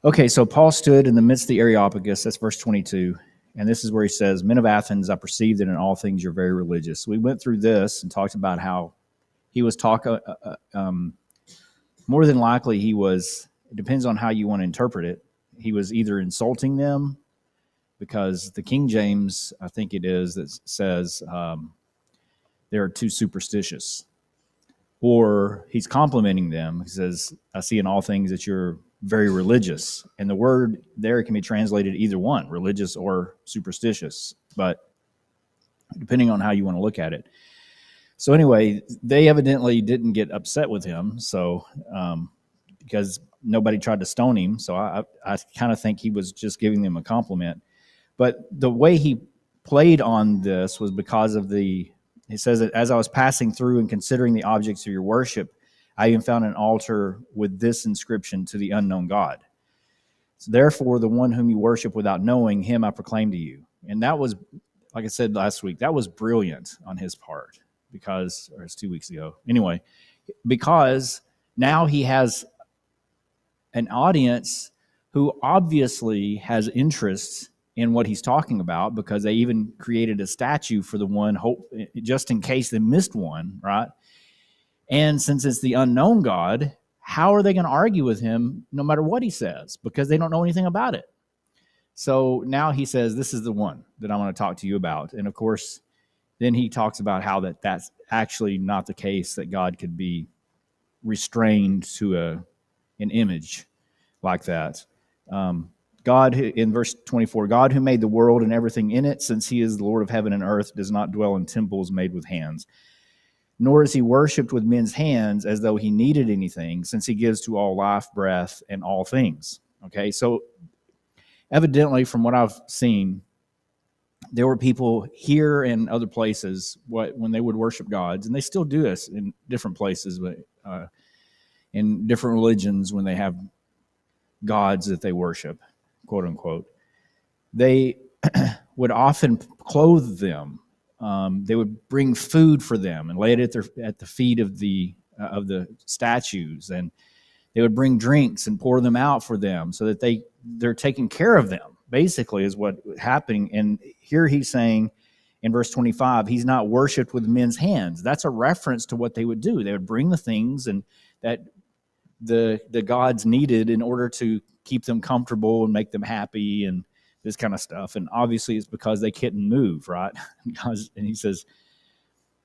Okay, so Paul stood in the midst of the Areopagus. That's verse 22. And this is where he says, Men of Athens, I perceive that in all things you're very religious. We went through this and talked about how he was talking, more than likely he was, it depends on how you want to interpret it. He was either insulting them because the King James, I think it is, that says they're too superstitious. Or he's complimenting them. He says, I see in all things that you're very religious. And the word there can be translated either one, religious or superstitious, but depending on how you want to look at it. So anyway, they evidently didn't get upset with him, so because nobody tried to stone him. So I kind of think he was just giving them a compliment. But the way he played on this was because of he says that as I was passing through and considering the objects of your worship, I even found an altar with this inscription, to the unknown God. So therefore, the one whom you worship without knowing, him I proclaim to you. And that was, like I said last week, that was brilliant on his part because, or it's 2 weeks ago. Anyway, because now he has an audience who obviously has interest in what he's talking about, because they even created a statue for the one, just in case they missed one, right? And since it's the unknown God, how are they going to argue with him no matter what he says? Because they don't know anything about it. So now he says, this is the one that I want to talk to you about. And of course, then he talks about how that's actually not the case, that God could be restrained to an image like that. God, in verse 24, God who made the world and everything in it, since he is the Lord of heaven and earth, does not dwell in temples made with hands. Nor is he worshipped with men's hands as though he needed anything, since he gives to all life, breath, and all things. Okay, so evidently from what I've seen, there were people here and other places when they would worship gods, and they still do this in different places, but in different religions when they have gods that they worship, quote unquote, they would often clothe them. They would bring food for them and lay it at the feet of the statues, and they would bring drinks and pour them out for them, so that they're taking care of them. Basically, is what happening. And here he's saying in verse 25, he's not worshipped with men's hands. That's a reference to what they would do. They would bring the things and that the gods needed in order to keep them comfortable and make them happy and this kind of stuff. And obviously it's because they couldn't move, right? And he says,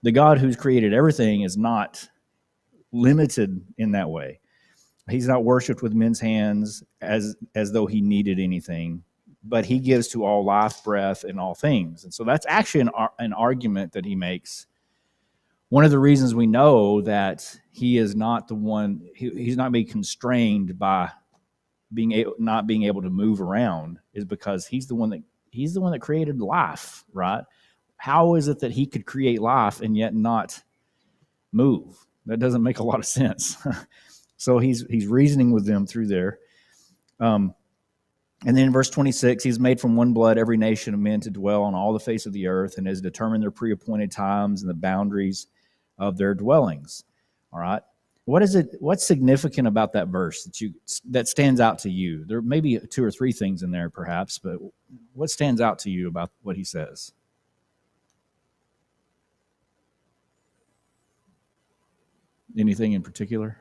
the God who's created everything is not limited in that way. He's not worshipped with men's hands as though he needed anything, but he gives to all life, breath, and all things. And so that's actually an argument that he makes. One of the reasons we know that he is not the one, he's not being constrained by not being able to move around, is because he's the one that created life, right? How is it that he could create life and yet not move? That doesn't make a lot of sense. So he's reasoning with them through there. And then in verse 26, he's made from one blood every nation of men to dwell on all the face of the earth, and has determined their pre-appointed times and the boundaries of their dwellings. All right. What's significant about that verse that stands out to you? There may be 2 or 3 things in there perhaps, but what stands out to you about what he says? Anything in particular?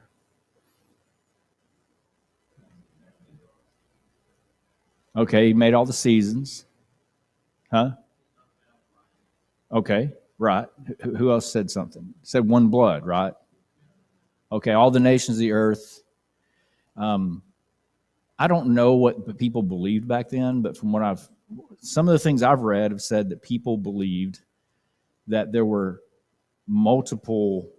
Okay, he made all the seasons. Huh? Okay, right. Who else said something? Said one blood, right? Okay, all the nations of the earth. I don't know what people believed back then, but from what some of the things I've read have said that people believed that there were multiple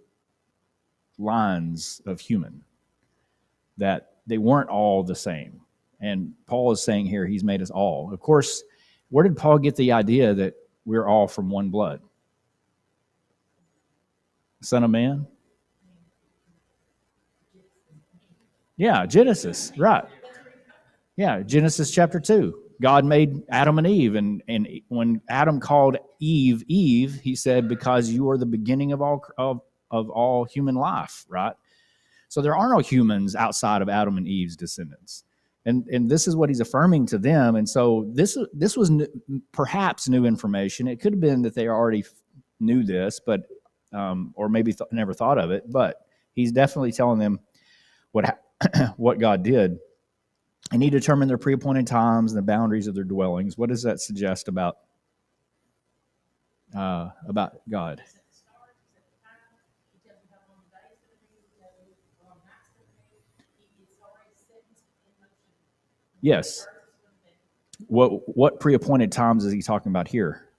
lines of human, that they weren't all the same. And Paul is saying here he's made us all. Of course, where did Paul get the idea that we're all from one blood? Son of Man? Yeah, Genesis, right. Yeah, Genesis chapter 2. God made Adam and Eve, and when Adam called Eve, he said, because you are the beginning of all human life, right? So there are no humans outside of Adam and Eve's descendants. And this is what he's affirming to them. And so this was perhaps new information. It could have been that they already knew this, but or maybe never thought of it. But he's definitely telling them what God did. And he determined their pre-appointed times and the boundaries of their dwellings. What does that suggest about God? Yes. What pre-appointed times is he talking about here?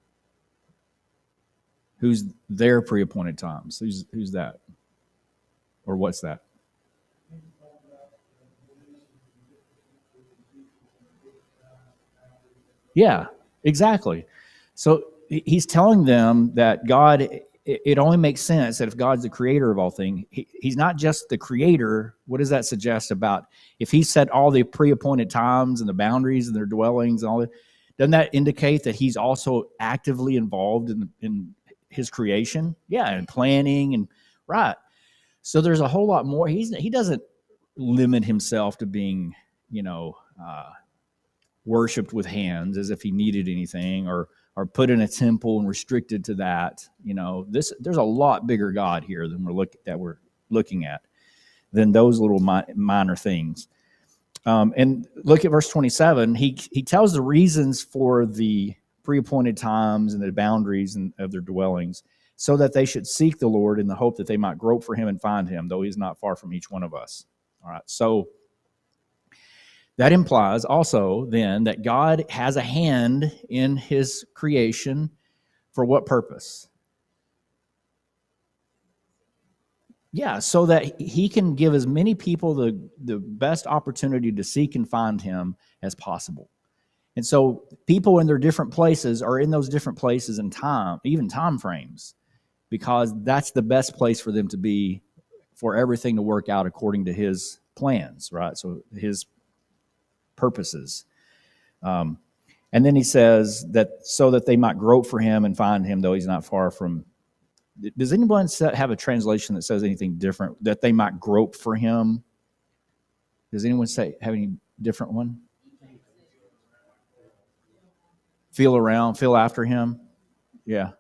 Who's their pre-appointed times? Who's that? Or what's that? Yeah, exactly. So he's telling them that God, it only makes sense that if God's the creator of all things, he's not just the creator. What does that suggest about if he set all the pre-appointed times and the boundaries and their dwellings and all that? Doesn't that indicate that he's also actively involved in his creation? Yeah, and planning and right. So there's a whole lot more. He doesn't limit himself to being, worshipped with hands as if he needed anything, or put in a temple and restricted to that. There's a lot bigger God here than we're looking at than those little minor things. And look at verse 27. He tells the reasons for the pre-appointed times and the boundaries of their dwellings, so that they should seek the Lord in the hope that they might grope for him and find him, though he's not far from each one of us. All right, so that implies also then that God has a hand in his creation. For what purpose? Yeah, so that he can give as many people the best opportunity to seek and find him as possible. And so people in their different places are in those different places in time, even time frames, because that's the best place for them to be, for everything to work out according to his plans, right? So his purposes. And then he says that so that they might grope for him and find him, though he's not far from. Does anyone have a translation that says anything different? That they might grope for him? Does anyone have any different one? Feel around, feel after him. Yeah.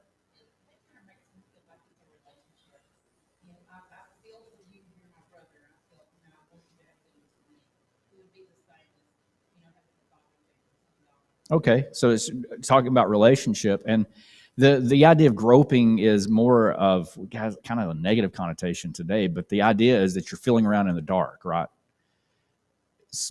Okay, so it's talking about relationship, and the idea of groping is more of kind of a negative connotation today, but the idea is that you're feeling around in the dark, right?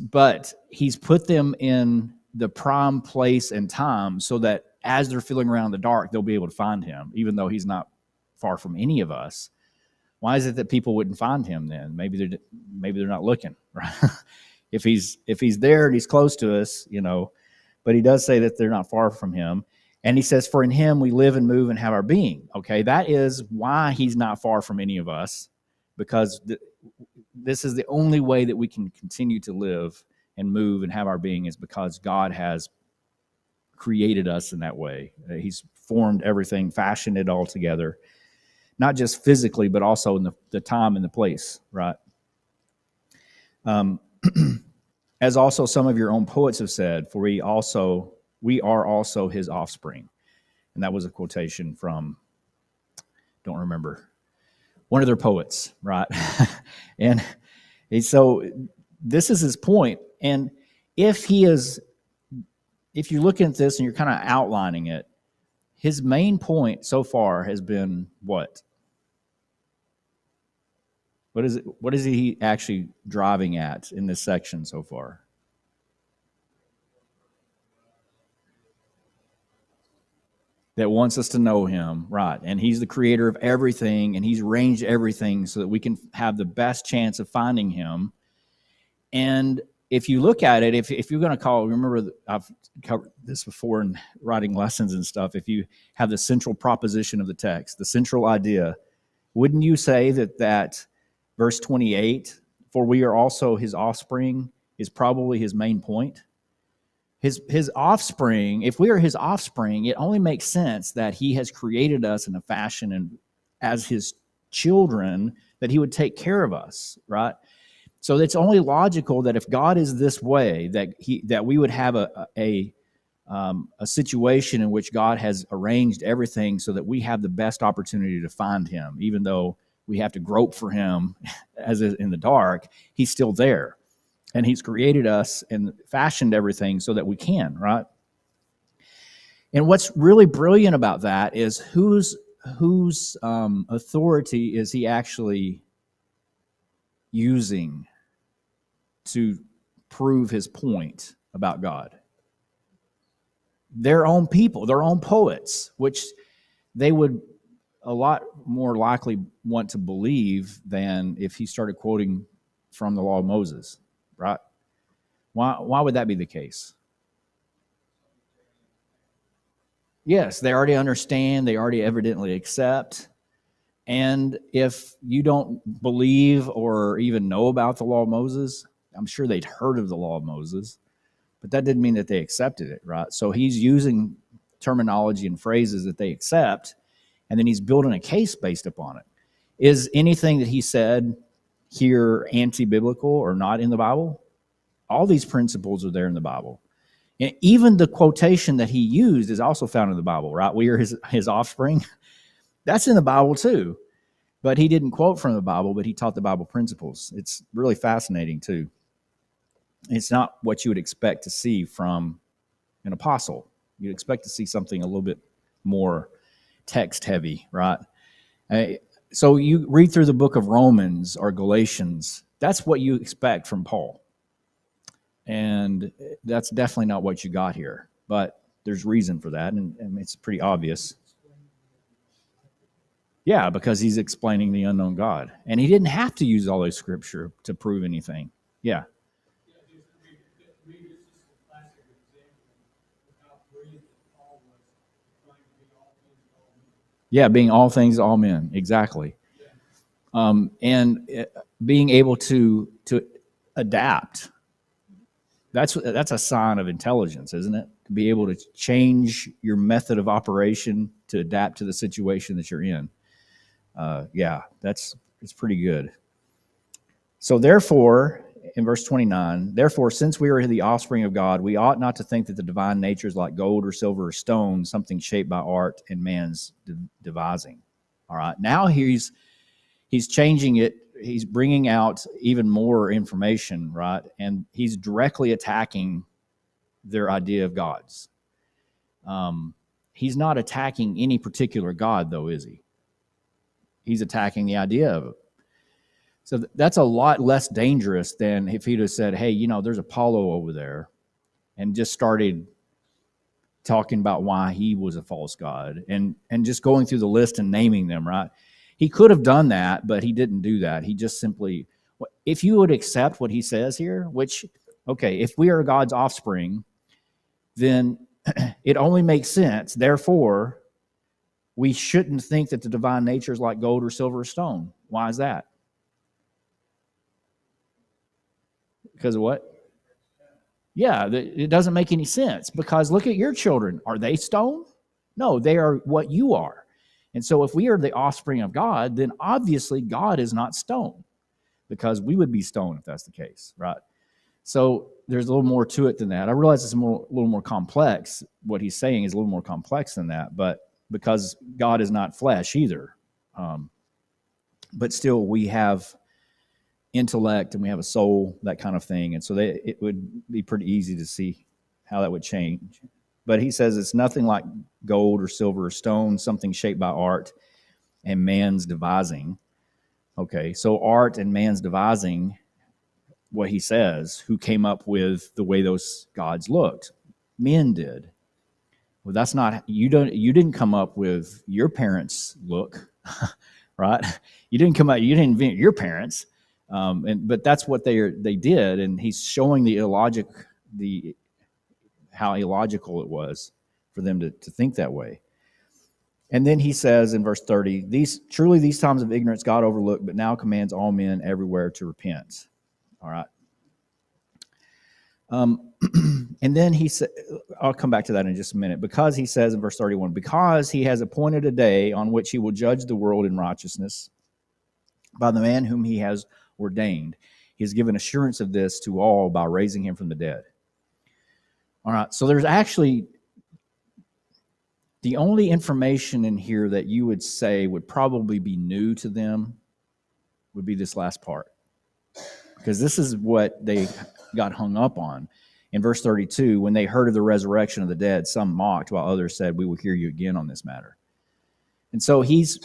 But he's put them in the prime place and time so that as they're feeling around in the dark, they'll be able to find him, even though he's not far from any of us. Why is it that people wouldn't find him then? Maybe they're not looking, right? If he's there and he's close to us, but he does say that they're not far from him. And he says, for in him we live and move and have our being. Okay, that is why he's not far from any of us, because this is the only way that we can continue to live and move and have our being, is because God has created us in that way. He's formed everything, fashioned it all together, not just physically, but also in the time and the place, right? As also some of your own poets have said, for we are also his offspring. And that was a quotation from, don't remember, one of their poets, right? and so this is his point. And if you're looking at this and you're kind of outlining it, his main point so far has been what? What is he actually driving at in this section so far? That wants us to know him, right? And he's the creator of everything, and he's arranged everything so that we can have the best chance of finding him. And if you look at it, if you're going to remember, I've covered this before in writing lessons and stuff, if you have the central proposition of the text, the central idea, wouldn't you say that verse 28, for we are also his offspring, is probably his main point? His offspring, if we are his offspring, it only makes sense that he has created us in a fashion and as his children, that he would take care of us, right? So it's only logical that if God is this way, that we would have a situation in which God has arranged everything so that we have the best opportunity to find him, even though we have to grope for him as in the dark. He's still there, and he's created us and fashioned everything so that we can, right? And what's really brilliant about that is whose authority is he actually using to prove his point about God? Their own people, their own poets, which they would a lot more likely want to believe than if he started quoting from the law of Moses, right? Why would that be the case? Yes, they already understand, they already evidently accept. And if you don't believe or even know about the law of Moses, I'm sure they'd heard of the law of Moses, but that didn't mean that they accepted it, right? So he's using terminology and phrases that they accept, and then he's building a case based upon it. Is anything that he said here anti-biblical or not in the Bible? All these principles are there in the Bible. And even the quotation that he used is also found in the Bible, right? We are his offspring. That's in the Bible too. But he didn't quote from the Bible, but he taught the Bible principles. It's really fascinating too. It's not what you would expect to see from an apostle. You'd expect to see something a little bit more text heavy, right? So you read through the book of Romans or Galatians, that's what you expect from Paul. And that's definitely not what you got here. But there's reason for that, and it's pretty obvious. Yeah, because he's explaining the unknown God. And he didn't have to use all those scripture to prove anything. Yeah. Yeah, being all things to all men. Exactly. And being able to adapt. That's a sign of intelligence, isn't it? To be able to change your method of operation to adapt to the situation that you're in. Yeah, it's pretty good. So therefore, in verse 29, therefore, since we are the offspring of God, we ought not to think that the divine nature is like gold or silver or stone, something shaped by art and man's devising. All right, now he's changing it. He's bringing out even more information, right? And he's directly attacking their idea of gods. He's not attacking any particular God, though, is he? He's attacking the idea of it. So that's a lot less dangerous than if he'd have said, hey, there's Apollo over there, and just started talking about why he was a false god and just going through the list and naming them, right? He could have done that, but he didn't do that. He just simply, if you would accept what he says here, which, okay, if we are God's offspring, then it only makes sense. Therefore, we shouldn't think that the divine nature is like gold or silver or stone. Why is that? Because of what? Yeah, it doesn't make any sense, because look at your children. Are they stone? No, they are what you are. And so if we are the offspring of God, then obviously God is not stone, because we would be stone if that's the case, right? So there's a little more to it than that. I realize it's a little more complex. What he's saying is a little more complex than that, but because God is not flesh either. But still, we have intellect and we have a soul, that kind of thing. And so it would be pretty easy to see how that would change. But he says it's nothing like gold or silver or stone, something shaped by art and man's devising. Okay, so art and man's devising, what he says, who came up with the way those gods looked? Men did. Well, that's not, you didn't come up with your parents' look, right? You didn't invent your parents. But that's what they did, and he's showing how illogical it was for them to think that way. And then he says in verse 30, these times of ignorance God overlooked, but now commands all men everywhere to repent. All right. And then he said, I'll come back to that in just a minute, because he says in verse 31, because he has appointed a day on which he will judge the world in righteousness by the man whom he has ordained. He has given assurance of this to all by raising him from the dead. All right, so there's actually the only information in here that you would say would probably be new to them would be this last part, because this is what they got hung up on. In verse 32, when they heard of the resurrection of the dead, some mocked, while others said, "We will hear you again on this matter." And so he's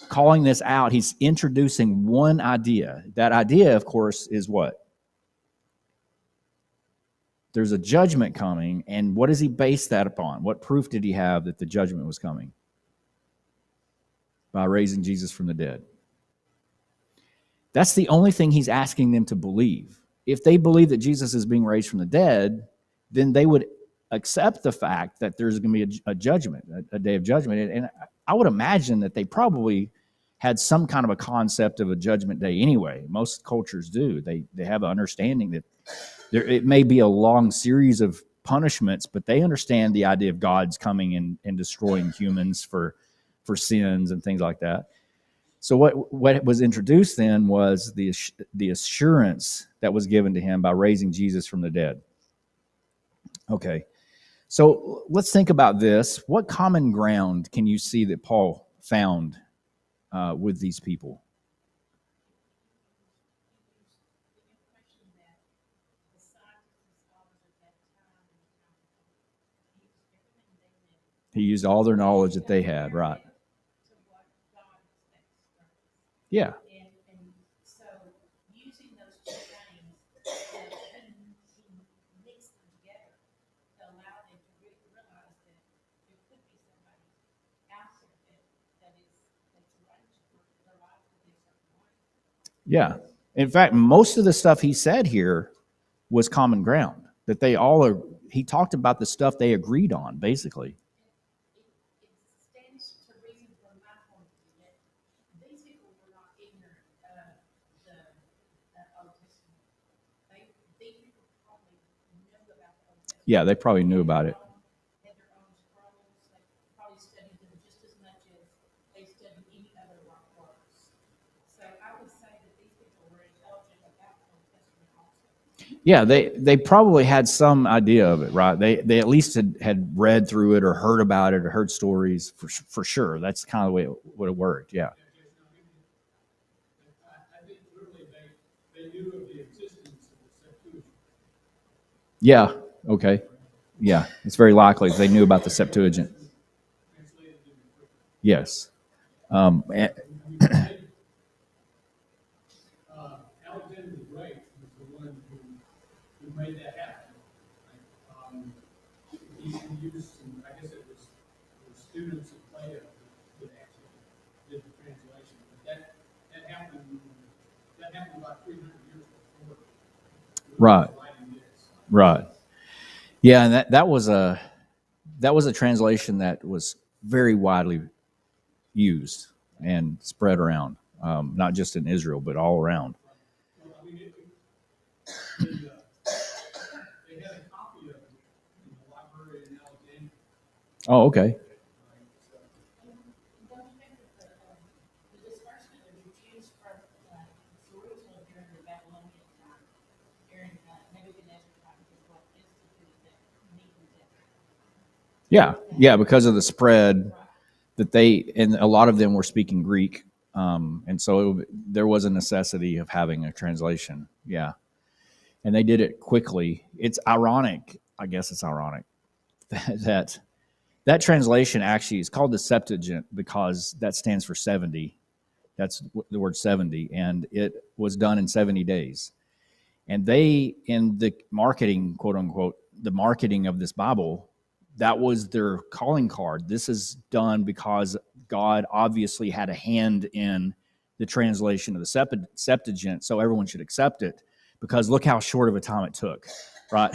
calling this out. He's introducing one idea. That idea, of course, is what? There's a judgment coming, and what does he base that upon? What proof did he have that the judgment was coming? By raising Jesus from the dead. That's the only thing he's asking them to believe. If they believe that Jesus is being raised from the dead, then they would accept the fact that there's going to be a judgment, a day of judgment. And I would imagine that they probably had some kind of a concept of a judgment day anyway. Most cultures do. They have an understanding that it may be a long series of punishments, but they understand the idea of God's coming and destroying humans for sins and things like that. So what was introduced then was the assurance that was given to him by raising Jesus from the dead. Okay, so let's think about this. What common ground can you see that Paul found with these people? He used all their knowledge that they had, right? Yeah. And so using those two things, he mixed them together to allow them to realize that there could be somebody out there that's right for their life to be a certain way. Yeah. In fact, most of the stuff he said here was common ground. That they all are. He talked about the stuff they agreed on, basically. It stands to reason from my point of view that these people were not ignorant of the Old Testament. These people probably knew about the Old Testament. Yeah, they probably knew about it. Had their own scrolls. They probably studied them just as much as they studied any other works. So I would say that these people were intelligent about the Old Testament also. Yeah, they probably had some idea of it, right? They at least had read through it or heard about it or heard stories for sure. That's kind of the way it would have worked. Yeah. I think literally they knew of the existence of the Septuagint. Yeah. Okay. Yeah, it's very likely they knew about the Septuagint. Yes. Alexander the Great was the one who made that happen. He used some, I guess it was students of Plato that actually did the translation. But that happened about 300 years before. Right. Writing this. Right. Yeah, and that was a translation that was very widely used and spread around, not just in Israel, but all around. Well, I mean, they had a copy of it in the library in Alexandria. Oh, okay. Don't you think that the disbursement of the Jews from Jerusalem during the Babylonian time, during Nebuchadnezzar's time, is what instituted that meeting that? Yeah, because of the spread that and a lot of them were speaking Greek, and so there was a necessity of having a translation. Yeah, and they did it quickly. It's ironic, I guess it's ironic that translation actually is called the Septuagint because that stands for 70. That's the word 70, and it was done in 70 days. And they, in the marketing, quote unquote, the marketing of this Bible, that was their calling card. This is done because God obviously had a hand in the translation of the Septuagint, so everyone should accept it because look how short of a time it took, right?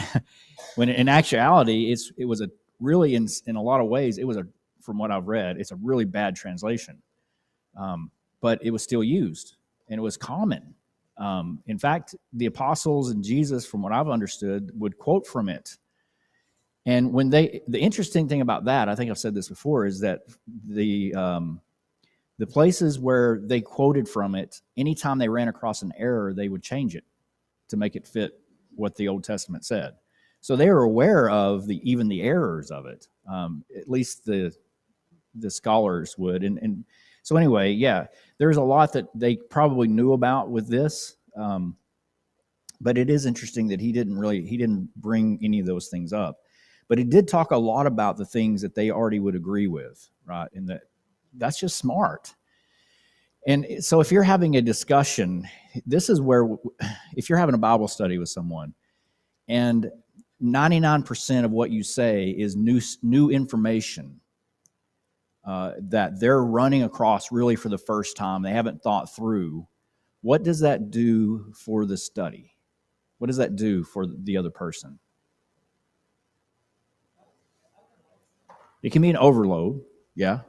When in actuality, it was a really, in a lot of ways, it was from what I've read, it's a really bad translation. But it was still used, and it was common. In fact, the apostles and Jesus, from what I've understood, would quote from it. And when the interesting thing about that, I think I've said this before, is that the places where they quoted from it, anytime they ran across an error, they would change it. to make it fit what the Old Testament said. So they were aware of even the errors of it. At least the scholars would. And so anyway, yeah, there's a lot that they probably knew about with this. But it is interesting that he didn't bring any of those things up. But he did talk a lot about the things that they already would agree with, right? And that's just smart. And so if you're having a discussion, this is where, if you're having a Bible study with someone and 99% of what you say is new information that they're running across really for the first time, they haven't thought through, what does that do for the study? What does that do for the other person? It can be an overload, yeah.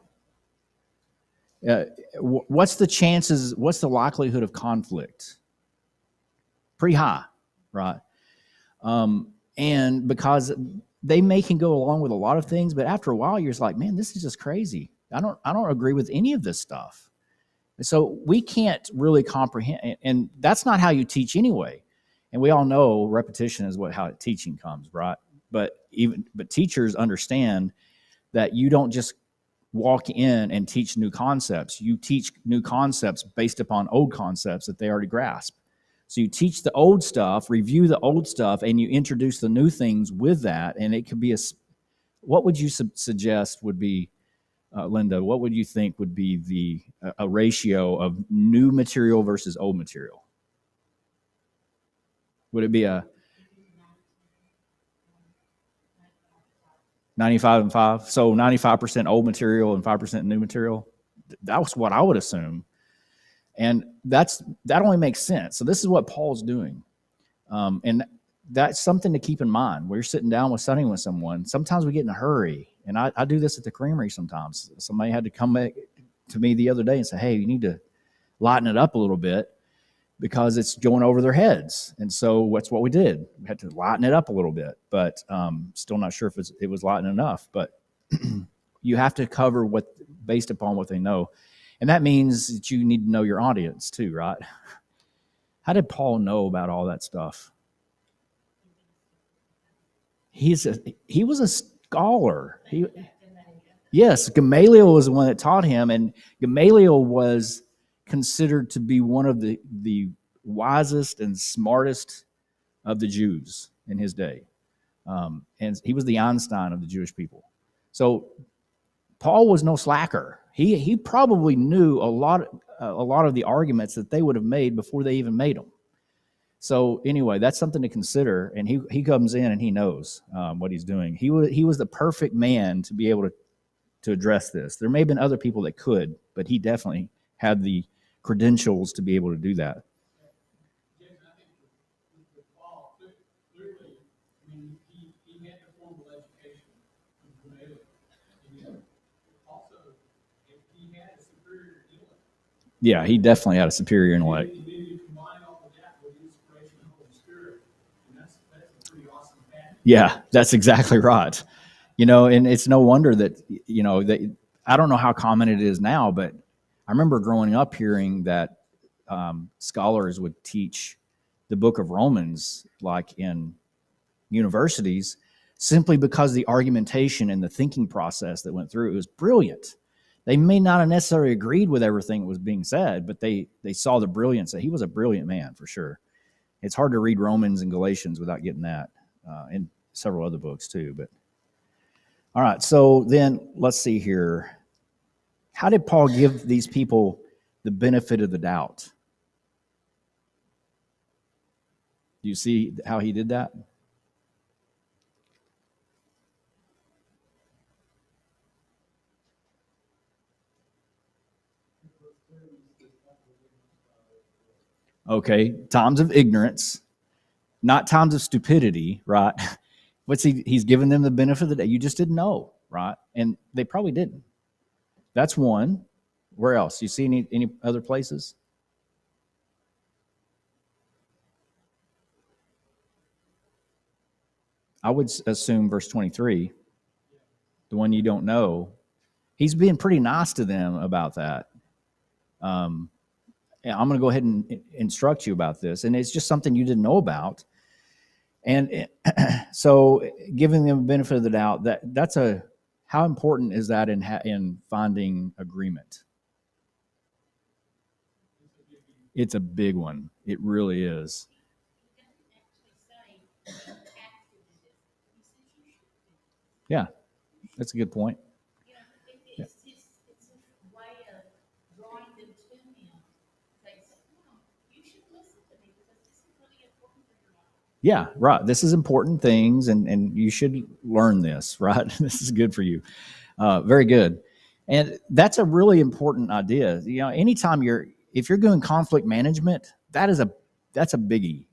What's the likelihood of conflict? Pretty high, right? And because they can go along with a lot of things, but after a while, you're just like, man, this is just crazy. I don't agree with any of this stuff. And so we can't really comprehend, and that's not how you teach anyway. And we all know repetition is how teaching comes, right? But teachers understand that you don't just walk in and teach new concepts. You teach new concepts based upon old concepts that they already grasp. So you teach the old stuff, review the old stuff, and you introduce the new things with that. And it could be what would you suggest would be, Linda, what would you think would be a ratio of new material versus old material? Would it be a 95 and 5? So 95% old material and 5% new material? That was what I would assume. And that only makes sense. So this is what Paul's doing. And that's something to keep in mind. We're sitting down studying with someone. Sometimes we get in a hurry. And I do this at the creamery sometimes. Somebody had to come back to me the other day and say, hey, you need to lighten it up a little bit because it's going over their heads. And so that's what we did. We had to lighten it up a little bit, but still not sure if it was lightened enough. But you have to cover based upon what they know. And that means that you need to know your audience too, right? How did Paul know about all that stuff? He was a scholar. Yes, Gamaliel was the one that taught him, and Gamaliel was considered to be one of the wisest and smartest of the Jews in his day. And he was the Einstein of the Jewish people. So Paul was no slacker. He probably knew a lot of the arguments that they would have made before they even made them. So anyway, that's something to consider. And he comes in and he knows what he's doing. He was the perfect man to be able to address this. There may have been other people that could, but he definitely had the credentials to be able to do that. Jason, I think with Paul, clearly, I mean, he had the formal education from Gamaliel. And also, he had a superior intellect. Yeah, he definitely had a superior intellect. And then you combine all of that with the inspiration of the Holy Spirit, and that's a pretty awesome package. Yeah, that's exactly right. And it's no wonder that, that I don't know how common it is now, but I remember growing up hearing that scholars would teach the book of Romans like in universities simply because the argumentation and the thinking process that went through, it was brilliant. They may not have necessarily agreed with everything that was being said, but they saw the brilliance. He was a brilliant man for sure. It's hard to read Romans and Galatians without getting that, and several other books too. But all right, so then let's see here. How did Paul give these people the benefit of the doubt? Do you see how he did that? Okay, times of ignorance, not times of stupidity, right? He's given them the benefit of the doubt. You just didn't know, right? And they probably didn't. That's one. Where else? You see any other places? I would assume verse 23, the one you don't know. He's being pretty nice to them about that. I'm going to go ahead and instruct you about this. And it's just something you didn't know about. And so giving them the benefit of the doubt, how important is that in finding agreement? It's a big one. It really is. He doesn't actually say, you have to do this. He says you should do this. Yeah, that's a good point. You know, it's his way of drawing them to him. They say, no, you should listen to me because this is really important for your life. Yeah, right. This is important things, and you should learn this, right? This is good for you. Very good. And that's a really important idea. You know, anytime if you're doing conflict management, that's a biggie.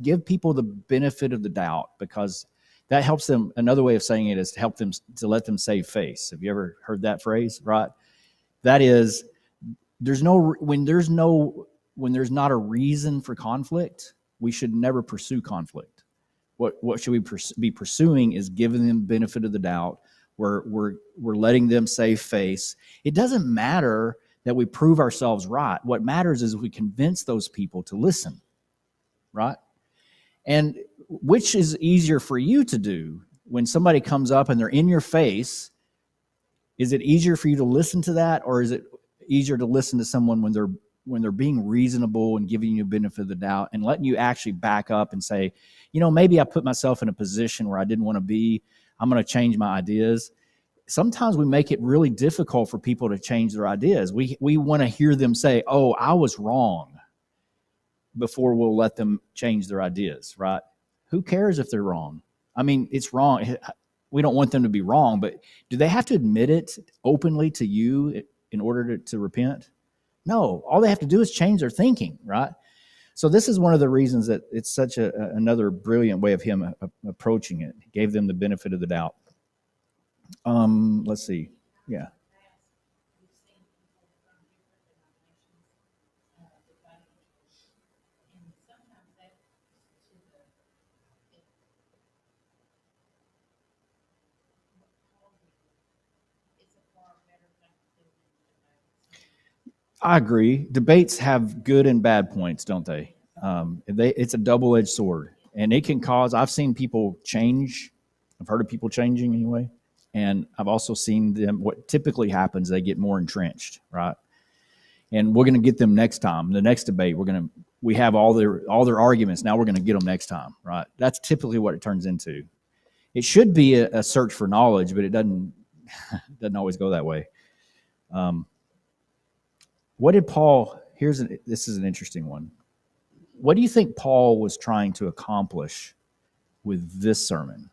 Give people the benefit of the doubt, because that helps them. Another way of saying it is to help them, to let them save face. Have you ever heard that phrase? Right. That is, when there's not a reason for conflict, we should never pursue conflict. What should we be pursuing is giving them benefit of the doubt. We're letting them save face. It doesn't matter that we prove ourselves right. What matters is we convince those people to listen, right? And which is easier for you to do when somebody comes up and they're in your face? Is it easier for you to listen to that, or is it easier to listen to someone when they're being reasonable and giving you a benefit of the doubt and letting you actually back up and say, you know, maybe I put myself in a position where I didn't want to be. I'm going to change my ideas. Sometimes we make it really difficult for people to change their ideas. We want to hear them say, oh, I was wrong, before we'll let them change their ideas, right? Who cares if they're wrong? I mean, it's wrong. We don't want them to be wrong, but do they have to admit it openly to you in order to repent? No, all they have to do is change their thinking, right? So this is one of the reasons that it's such another brilliant way of him approaching it. He gave them the benefit of the doubt. Let's see. Yeah. We've seen people from different denominations debating, and sometimes that to the it's a far better thing to do than debate. I agree. Debates have good and bad points, don't they? It's a double-edged sword, and it can cause. I've seen people change. I've heard of people changing anyway, and I've also seen them. What typically happens, they get more entrenched, right? And we're going to get them next time. The next debate, we have all their arguments. Now we're going to get them next time, right? That's typically what it turns into. It should be a search for knowledge, but it doesn't always go that way. What did Paul? This is an interesting one. What do you think Paul was trying to accomplish with this sermon?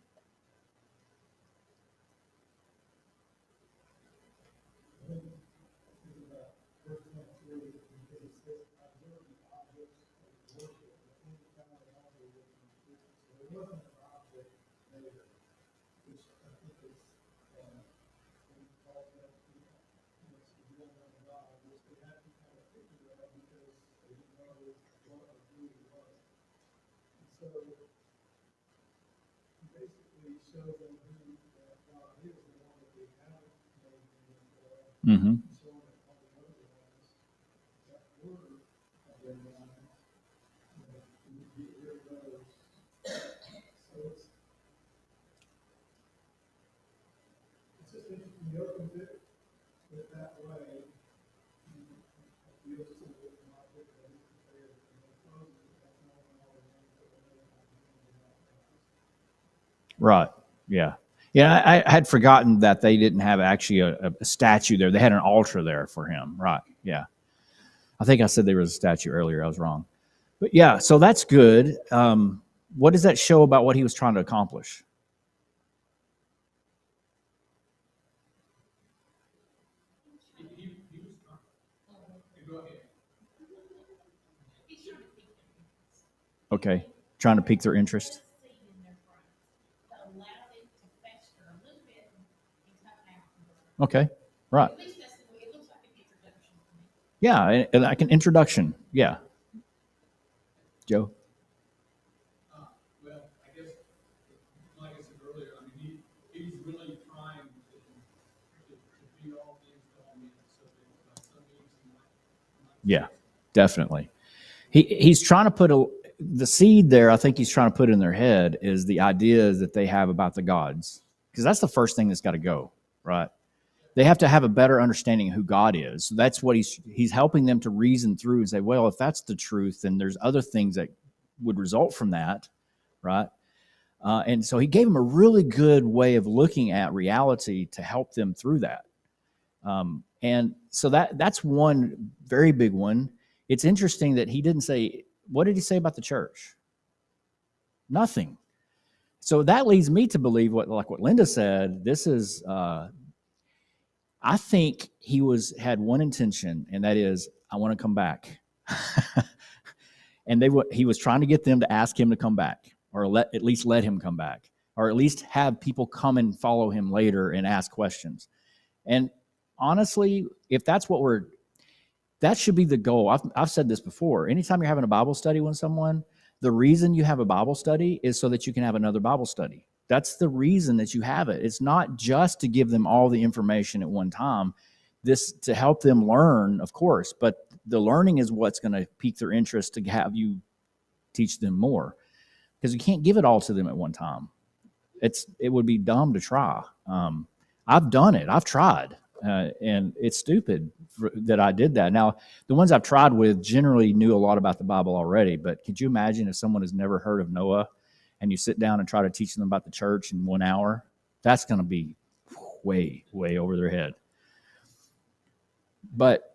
Mm-hmm. Right. Yeah. Yeah. I had forgotten that they didn't have actually a statue there. They had an altar there for him. Right. Yeah. I think I said there was a statue earlier. I was wrong. But yeah, so that's good. What does that show about what he was trying to accomplish? Okay. Trying to pique their interest. Okay. Right. At least that's the way it looks like an introduction to me. Yeah, like an introduction. Yeah. Joe? Well, I guess, like I said earlier, I mean, he's really trying to be all things to all men. So that some means he might Yeah. Definitely. He's trying to put the seed there. I think he's trying to put in their head is the ideas that they have about the gods, because that's the first thing that's got to go, right? They have to have a better understanding of who God is. So that's what he's helping them to reason through and say, well, if that's the truth, then there's other things that would result from that, right? And so he gave them a really good way of looking at reality to help them through that. And so that's one very big one. It's interesting that he didn't say, what did he say about the church? Nothing. So that leads me to believe what Linda said. This is, I think he had one intention, and that is, I want to come back. And he was trying to get them to ask him to come back, or at least let him come back, or at least have people come and follow him later and ask questions. And honestly, if that's that should be the goal. I've said this before. Anytime you're having a Bible study with someone, the reason you have a Bible study is so that you can have another Bible study. That's the reason that you have it. It's not just to give them all the information at one time. This to help them learn, of course, but the learning is what's going to pique their interest to have you teach them more, because you can't give it all to them at one time. It would be dumb to try. I've done it. I've tried, and it's stupid that I did that. Now, the ones I've tried with generally knew a lot about the Bible already, but could you imagine if someone has never heard of Noah and you sit down and try to teach them about the church in 1 hour? That's going to be way, way over their head. But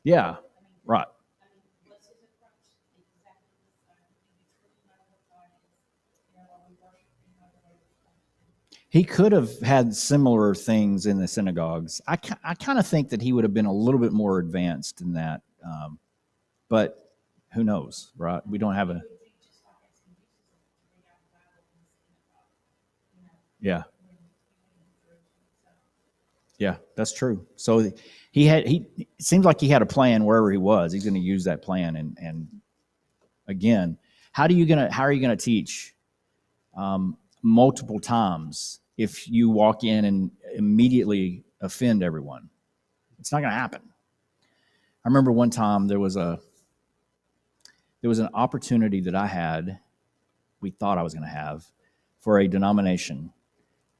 yeah, right. He could have had similar things in the synagogues. I kind of think that he would have been a little bit more advanced in that. But who knows, right? We don't have a... Yeah. Yeah, that's true. So he it seems like he had a plan wherever he was. He's going to use that plan. And again, how are you going to teach multiple times if you walk in and immediately offend everyone? It's not going to happen. I remember one time there was an opportunity that we thought I was going to have for a denomination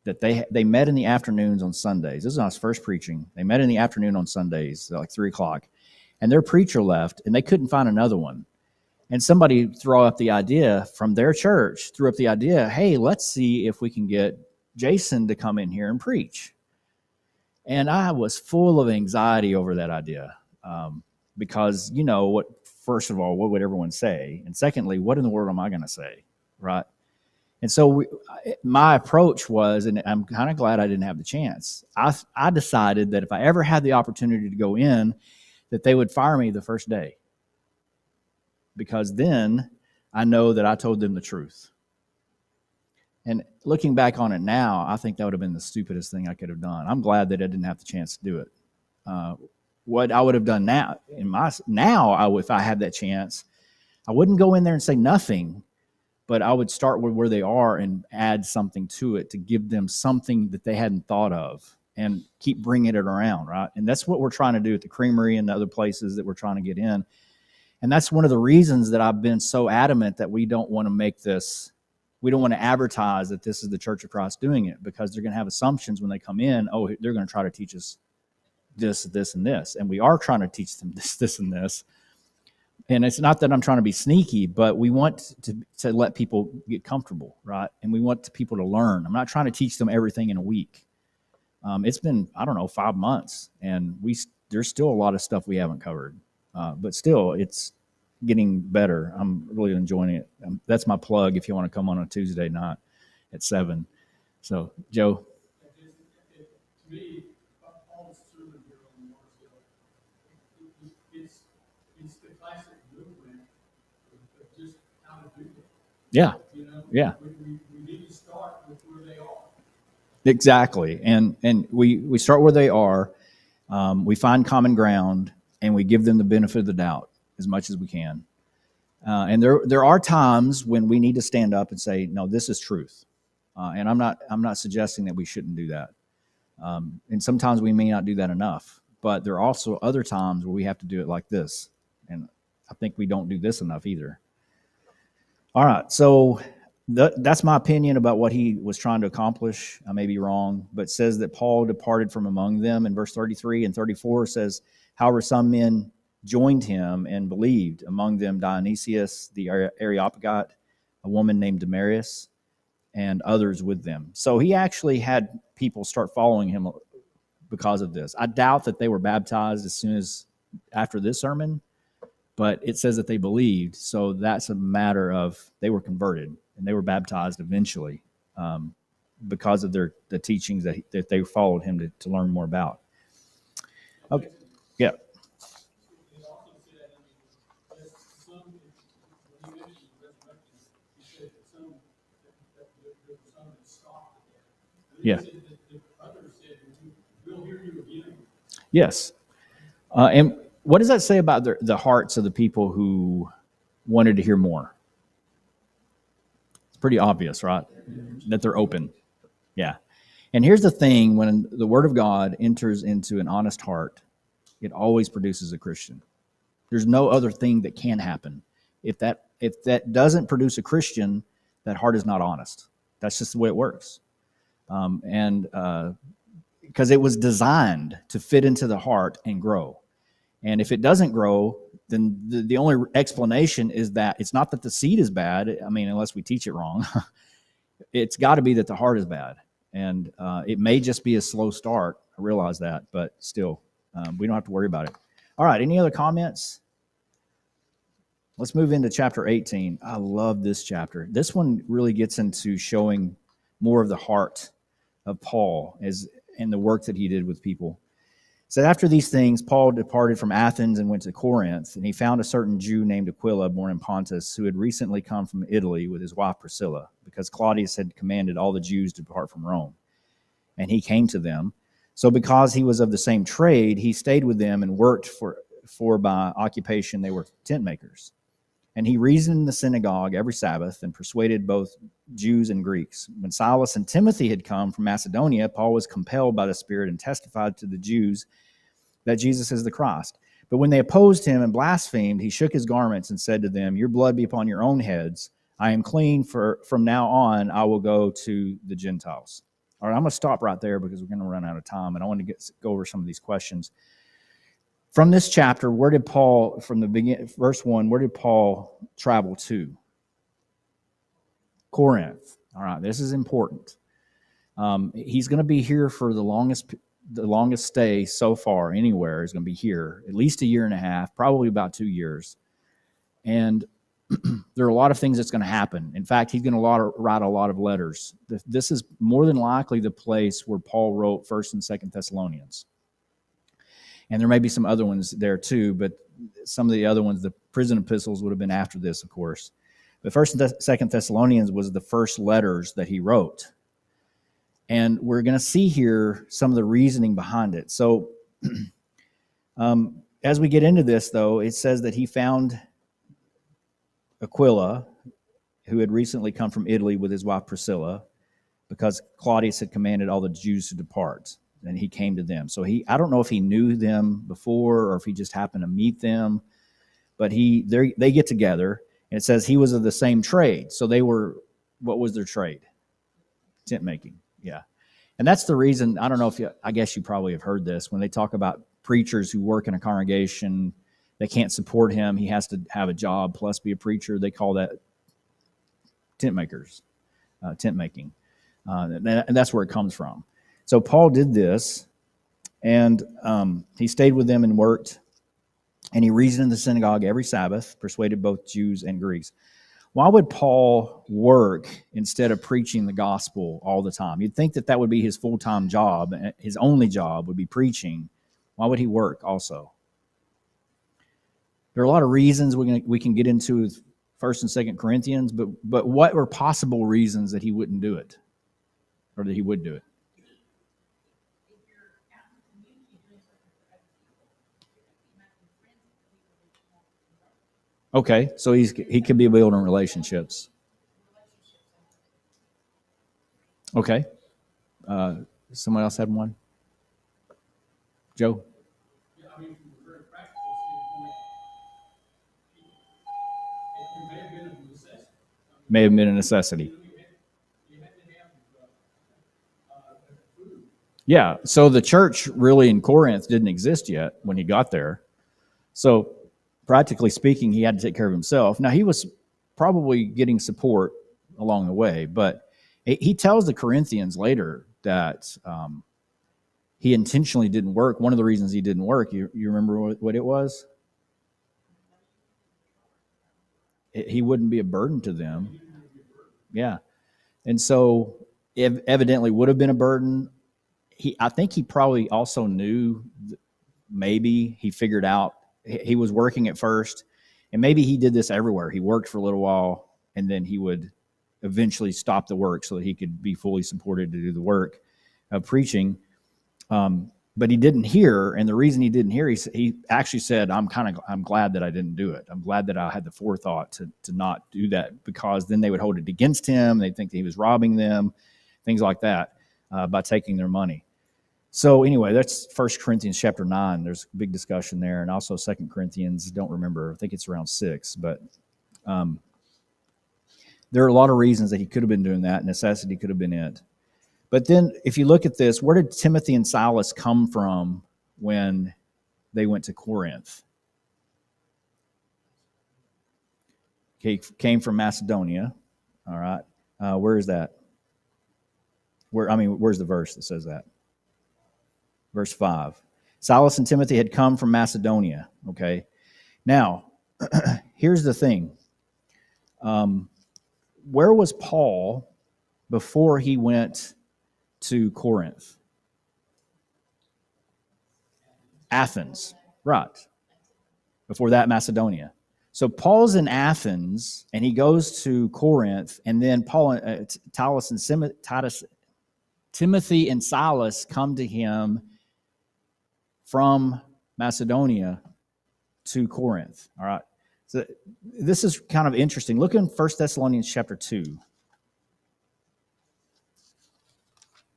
that they met in the afternoons on Sundays. This is when I was first preaching. They met in the afternoon on Sundays, like 3:00, and their preacher left, and they couldn't find another one. And somebody threw up the idea from their church, hey, let's see if we can get Jason to come in here and preach. And I was full of anxiety over that idea, because, first of all, what would everyone say? And secondly, what in the world am I going to say, right? And so my approach was, and I'm kind of glad I didn't have the chance, I decided that if I ever had the opportunity to go in, that they would fire me the first day. Because then I know that I told them the truth. And looking back on it now, I think that would have been the stupidest thing I could have done. I'm glad that I didn't have the chance to do it. What I would have done now, if I had that chance, I wouldn't go in there and say nothing, but I would start with where they are and add something to it to give them something that they hadn't thought of, and keep bringing it around, right? And that's what we're trying to do at the Creamery and the other places that we're trying to get in. And that's one of the reasons that I've been so adamant that we don't want to advertise that this is the Church of Christ doing it, because they're going to have assumptions when they come in. Oh, they're going to try to teach us this, this, and this. And we are trying to teach them this, this, and this. And it's not that I'm trying to be sneaky, but we want to let people get comfortable, right? And we want people to learn. I'm not trying to teach them everything in a week. It's been, 5 months, and there's still a lot of stuff we haven't covered. But still, it's getting better. I'm really enjoying it. That's my plug if you want to come on a Tuesday night at 7. So, Joe. To me, Paul's sermon here on Marshall, it's the classic movement of just how to do it. Yeah. Yeah. We need to start with where they are. Exactly. And we start where they are. We find common ground, and we give them the benefit of the doubt as much as we can. And there are times when we need to stand up and say, no, this is truth. And I'm not suggesting that we shouldn't do that. And sometimes we may not do that enough, but there are also other times where we have to do it like this. And I think we don't do this enough either. All right. So that's my opinion about what he was trying to accomplish. I may be wrong, but it says that Paul departed from among them in verse 33, and 34 says, however, some men joined him and believed, among them Dionysius the Areopagite, a woman named Damaris, and others with them. So he actually had people start following him because of this. I doubt that they were baptized as soon as after this sermon, but it says that they believed. So that's a matter of they were converted and they were baptized eventually because of the teachings that they followed him to learn more about. Okay, yeah. It also said, I mean, there's some, when you mentioned resurrection, you said that there were some that scoffed at that. And Yeah. then you said that the others said, we'll hear you again. Yes. And what does that say about the hearts of the people who wanted to hear more? It's pretty obvious, right? That they're open. Yeah. And here's the thing, when the Word of God enters into an honest heart, it always produces a Christian. There's no other thing that can happen. If that doesn't produce a Christian, that heart is not honest. That's just the way it works. Because it was designed to fit into the heart and grow. And if it doesn't grow, then the only explanation is that it's not that the seed is bad. I mean, unless we teach it wrong. It's got to be that the heart is bad. And it may just be a slow start. I realize that, but still, we don't have to worry about it. All right, any other comments? Let's move into chapter 18. I love this chapter. This one really gets into showing more of the heart of Paul in the work that he did with people. It said, after these things, Paul departed from Athens and went to Corinth, and he found a certain Jew named Aquila, born in Pontus, who had recently come from Italy with his wife Priscilla, because Claudius had commanded all the Jews to depart from Rome. And he came to them. So because he was of the same trade, he stayed with them and worked for by occupation they were tent makers. And he reasoned in the synagogue every Sabbath and persuaded both Jews and Greeks. When Silas and Timothy had come from Macedonia, Paul was compelled by the Spirit and testified to the Jews that Jesus is the Christ. But when they opposed him and blasphemed, he shook his garments and said to them, your blood be upon your own heads. I am clean. From now on, I will go to the Gentiles. All right, I'm going to stop right there because we're going to run out of time, and I want to go over some of these questions. From this chapter, where did Paul, from the beginning, verse 1, where did Paul travel to? Corinth. All right, this is important. He's going to be here for the longest stay so far anywhere is going to be here, at least a year and a half, probably about 2 years. And there are a lot of things that's going to happen. In fact, he's going to write a lot of letters. This is more than likely the place where Paul wrote 1st and 2nd Thessalonians. And there may be some other ones there too, but some of the other ones, the prison epistles, would have been after this, of course. But 1st and 2nd Thessalonians was the first letters that he wrote. And we're going to see here some of the reasoning behind it. So as we get into this, though, it says that he found Aquila, who had recently come from Italy with his wife Priscilla, because Claudius had commanded all the Jews to depart, and he came to them. So I don't know if he knew them before or if he just happened to meet them, but they get together, and it says he was of the same trade. So what was their trade? Tent making. Yeah. And that's the reason, I don't know I guess you probably have heard this, when they talk about preachers who work in a congregation, they can't support him, he has to have a job plus be a preacher. They call that tent makers, tent making. And that's where it comes from. So Paul did this, and he stayed with them and worked, and he reasoned in the synagogue every Sabbath, persuaded both Jews and Greeks. Why would Paul work instead of preaching the gospel all the time? You'd think that would be his full-time job. His only job would be preaching. Why would he work also? There are a lot of reasons we can get into with 1st and 2nd Corinthians, but what were possible reasons that he wouldn't do it, or that he would do it? If you're out in the community doing something for other people, you're going to be making friends with people that you want to convert. Okay, so he could be building relationships. Okay. Someone else had one? Joe? Yeah, I mean, from a very practical standpoint, it may have been a necessity. May have been a necessity. You had to have food. Yeah. So the church really in Corinth didn't exist yet when he got there. So practically speaking, he had to take care of himself. Now, he was probably getting support along the way, but he tells the Corinthians later that he intentionally didn't work. One of the reasons he didn't work, you remember what it was? He wouldn't be a burden to them. Yeah. And so evidently would have been a burden. I think he probably also knew, maybe he figured out he was working at first, and maybe he did this everywhere. He worked for a little while, and then he would eventually stop the work so that he could be fully supported to do the work of preaching. But he didn't hear, and the reason he didn't hear, he actually said, I'm glad that I didn't do it. I'm glad that I had the forethought to not do that, because then they would hold it against him. They'd think that he was robbing them, things like that, by taking their money. So anyway, that's 1 Corinthians chapter 9. There's a big discussion there. And also 2 Corinthians, don't remember, I think it's around 6. But there are a lot of reasons that he could have been doing that. Necessity could have been it. But then if you look at this, where did Timothy and Silas come from when they went to Corinth? Okay, came from Macedonia. All right. Where is that? Where's the verse that says that? Verse 5. Silas and Timothy had come from Macedonia. Okay. Now, here's the thing. Where was Paul before he went to Corinth? Athens. Right. Before that, Macedonia. So Paul's in Athens, and he goes to Corinth, and then Timothy and Silas come to him from Macedonia to Corinth. All right. So this is kind of interesting. Look in 1 Thessalonians chapter 2.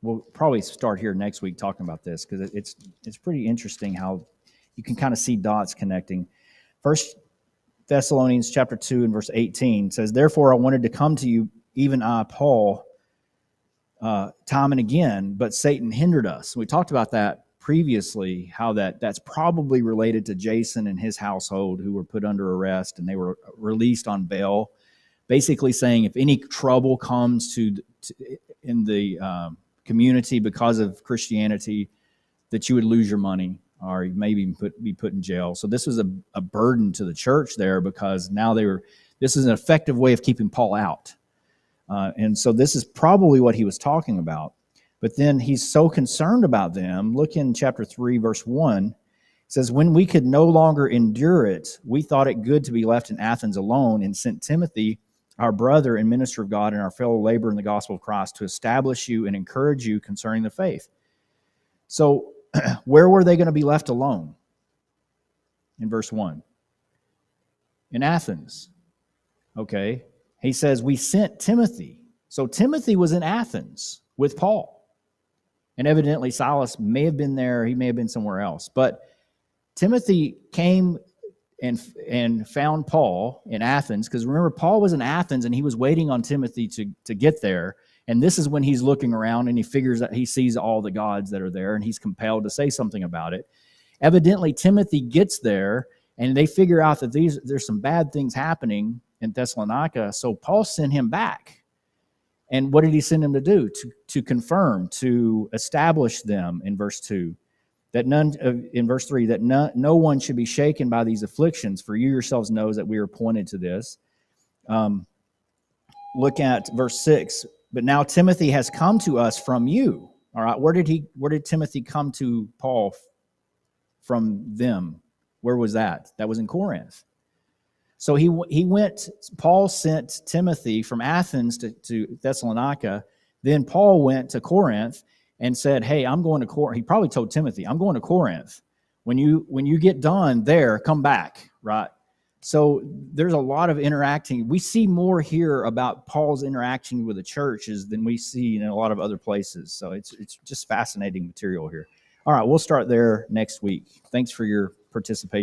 We'll probably start here next week talking about this, because it's pretty interesting how you can kind of see dots connecting. 1 Thessalonians chapter 2 and verse 18 says, "Therefore I wanted to come to you, even I, Paul, time and again, but Satan hindered us." We talked about that previously, how that's probably related to Jason and his household, who were put under arrest and they were released on bail, basically saying if any trouble comes in the community because of Christianity, that you would lose your money or maybe be put in jail. So this was a burden to the church there, because now this is an effective way of keeping Paul out. And so this is probably what he was talking about. But then he's so concerned about them. Look in chapter 3, verse 1. It says, "When we could no longer endure it, we thought it good to be left in Athens alone, and sent Timothy, our brother and minister of God and our fellow laborer in the gospel of Christ, to establish you and encourage you concerning the faith." So where were they going to be left alone? In verse 1. In Athens. Okay. He says, "We sent Timothy." So Timothy was in Athens with Paul. And evidently Silas may have been there. He may have been somewhere else. But Timothy came and found Paul in Athens, because remember, Paul was in Athens and he was waiting on Timothy to get there. And this is when he's looking around and he figures that he sees all the gods that are there, and he's compelled to say something about it. Evidently, Timothy gets there and they figure out that there's some bad things happening in Thessalonica. So Paul sent him back. And what did he send him to do? To confirm, to establish them in verse 2. In verse 3, that no one should be shaken by these afflictions, for you yourselves know that we are appointed to this. Look at verse 6. "But now Timothy has come to us from you." All right, where did Timothy come to Paul from them? Where was that? That was in Corinth. So Paul sent Timothy from Athens to Thessalonica. Then Paul went to Corinth and said, "Hey, I'm going to Corinth." He probably told Timothy, "I'm going to Corinth. When you get done there, come back," right? So there's a lot of interacting. We see more here about Paul's interaction with the churches than we see in a lot of other places. So it's just fascinating material here. All right, we'll start there next week. Thanks for your participation.